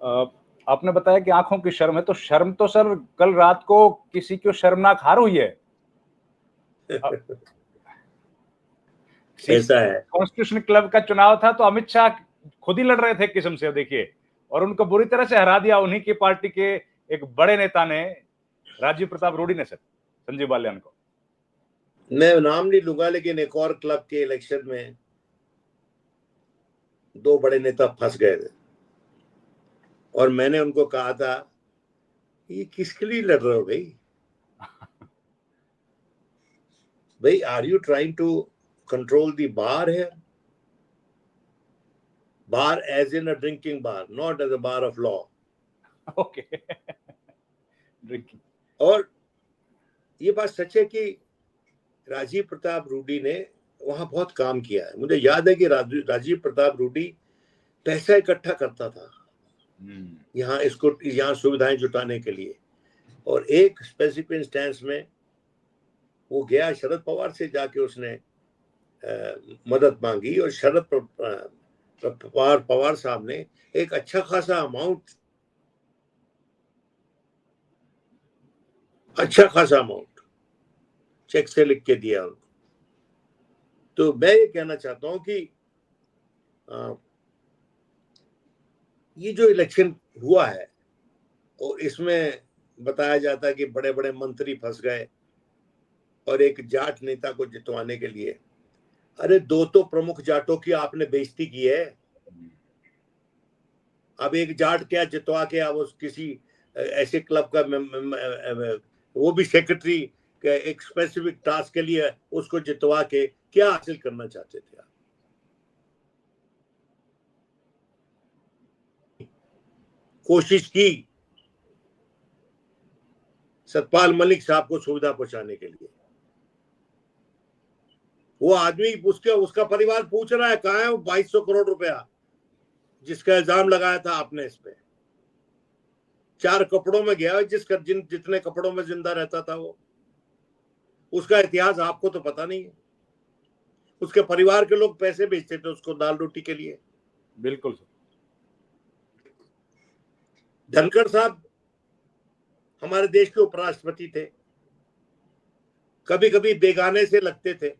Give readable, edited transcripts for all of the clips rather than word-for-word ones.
अ, आपने बताया कि आंखों की शर्म है, तो शर्म तो सर कल रात को किसी को शर्मनाक हार हुई है। ऐसा है। कॉन्स्टिट्यूशन क्लब का चुनाव था तो अमित शाह खुद ही लड़ रहे थे किस्म से, देखिए, और उनको बुरी तरह से हरा दिया उन्हीं की पार्टी के एक बड़े नेता ने, राजीव प्रताप रूडी ने सर, संजीव बालियान को। मैं नाम नहीं लूंगा, लेकिन एक और क्लब के इलेक्शन में 2 बड़े नेता फंस गए थे और मैंने उनको कहा था, ये किसके लिए लड़ रहे हो भाई? भाई, are you trying to control the bar है? Bar as in a drinking bar, not as a bar of law. Okay. Drinking. और ये बात सच है कि राजीव प्रताप रूडी ने वहां बहुत काम किया है। मुझे याद है कि राजीव प्रताप रूडी पैसा इकट्ठा करता था यहाँ सुविधाएं जुटाने के लिए, और एक स्पेसिफिक इंस्टेंस में वो गया शरद पवार से, जाके उसने मदद मांगी और शरद पवार साहब ने एक अच्छा खासा अमाउंट चेक से लिख के दिया उनको। तो मैं ये कहना चाहता हूं कि ये जो इलेक्शन हुआ है और इसमें बताया जाता है कि बड़े बड़े मंत्री फंस गए और एक जाट नेता को जितवाने के लिए, अरे 2 तो प्रमुख जाटों की आपने बेइज्जती की है। अब एक जाट क्या जितवा के अब उस किसी ऐसे क्लब का वो भी सेक्रेटरी के एक स्पेसिफिक टास्क के लिए उसको जितवा के क्या हासिल करना चाहते थे आप? कोशिश की सतपाल मलिक साहब को सुविधा पहुंचाने के लिए। वो आदमी उसका परिवार पूछ रहा है कहाँ है वो 2200 करोड़ रुपया जिसका इल्जाम लगाया था आपने इस पे। 4 कपड़ों में गया, जितने कपड़ों में जिंदा रहता था वो, उसका इतिहास आपको तो पता नहीं है। उसके परिवार के लोग पैसे भेजते थे उसको दाल रोटी के लिए। बिल्कुल सर। धनखड़ साहब हमारे देश के उपराष्ट्रपति थे, कभी कभी बेगाने से लगते थे,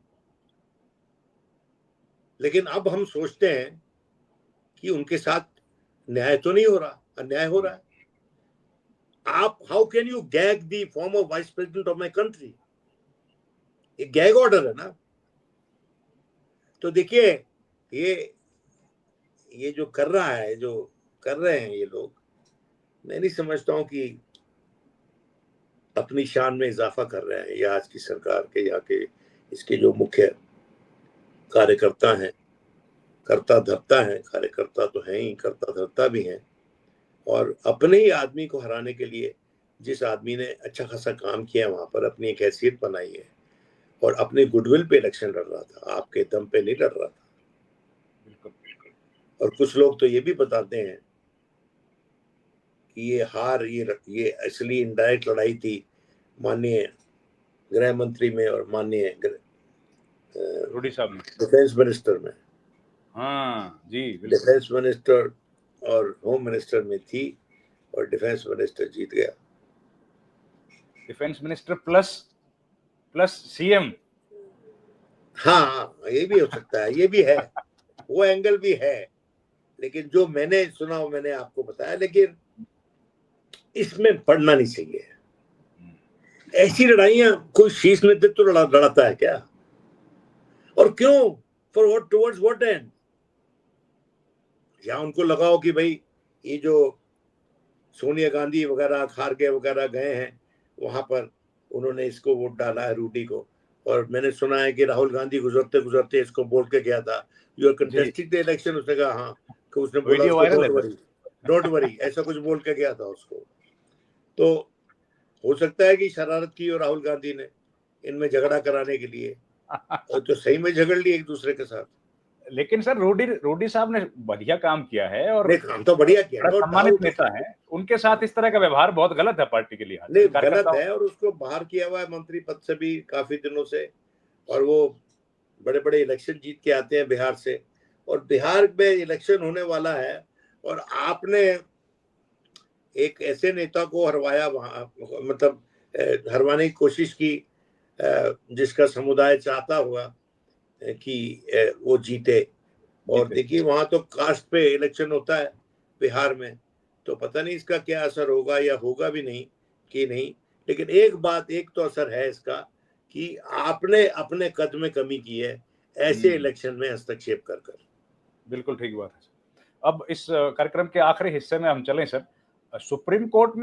लेकिन अब हम सोचते हैं कि उनके साथ न्याय तो नहीं हो रहा, अन्याय हो रहा है। आप how can you gag the former vice president of my country? ये गैग ऑर्डर है ना। तो देखिए, ये जो कर रहा है, जो कर रहे हैं ये लोग, मैं नहीं समझता हूं कि अपनी शान में इजाफा कर रहे हैं। ये आज की सरकार के यहाँ के इसके जो मुख्य कार्यकर्ता हैं, करता धरता है, कार्यकर्ता तो है ही, करता धरता भी है, और अपने ही आदमी को हराने के लिए, जिस आदमी ने अच्छा खासा काम किया वहां पर, अपनी एक हैसियत बनाई है और अपने गुडविल पे इलेक्शन लड़ रहा था, आपके दम पे नहीं लड़ रहा था। और कुछ लोग तो ये भी बताते हैं कि ये हार, ये असली इनडायरेक्ट लड़ाई थी माननीय गृह मंत्री में और माननीय रूडी साहब ने, डिफेंस मिनिस्टर में। हाँ जी, डिफेंस मिनिस्टर और होम मिनिस्टर में थी और डिफेंस मिनिस्टर जीत गया। Defence minister plus CM. हाँ, ये भी हो सकता है, ये भी है, वो एंगल भी है, लेकिन जो मैंने सुना वो मैंने आपको बताया। लेकिन इसमें पढ़ना नहीं चाहिए। ऐसी लड़ाइयां कोई शीर्ष नेतृत्व लड़ाता है क्या? और क्यों? For what, towards what and? या उनको लगाओ कि भाई ये जो सोनिया गांधी वगैरह, खारगे वगैरह गए हैं वहां पर, उन्होंने इसको वोट डाला है रूडी को, और मैंने सुना है कि राहुल गांधी गुजरते गुजरते इसको बोल के गया था, you are contesting the election. उसने कहा हाँ, कि उसने बोला वीडियो उसको वायरल है डोंट वरी, ऐसा कुछ बोल के गया था उसको। तो हो सकता है कि शरारत की और राहुल गांधी ने इनमें झगड़ा कराने के लिए, और तो सही में झगड़ लिए एक दूसरे के साथ। लेकिन सर रूडी साहब ने बढ़िया काम किया है और काम तो बढ़िया किया, बड़ा नो सम्मानित डाउट। नेता है, उनके साथ इस तरह का व्यवहार बहुत गलत है पार्टी के लिए। नहीं, गलत है, और उसको बाहर किया हुआ है मंत्री पद से भी काफी दिनों से, और वो बड़े बड़े इलेक्शन जीत के आते हैं बिहार से, और बिहार में इलेक्शन होने वाला है और आपने एक ऐसे नेता को हरवाया वहां, मतलब हरवाने की कोशिश की जिसका समुदाय चाहता हुआ कि वो जीते। और देखिए वहां तो कास्ट पे इलेक्शन होता है बिहार में, तो पता नहीं इसका क्या असर होगा या होगा भी नहीं कि नहीं। लेकिन एक बात, एक तो असर है इसका कि आपने अपने कद में कमी की है ऐसे इलेक्शन में हस्तक्षेप कर कर। बिल्कुल ठीक बात है। अब इस कार्यक्रम के आखिरी हिस्से में हम चलें सर, सुप्रीम कोर्ट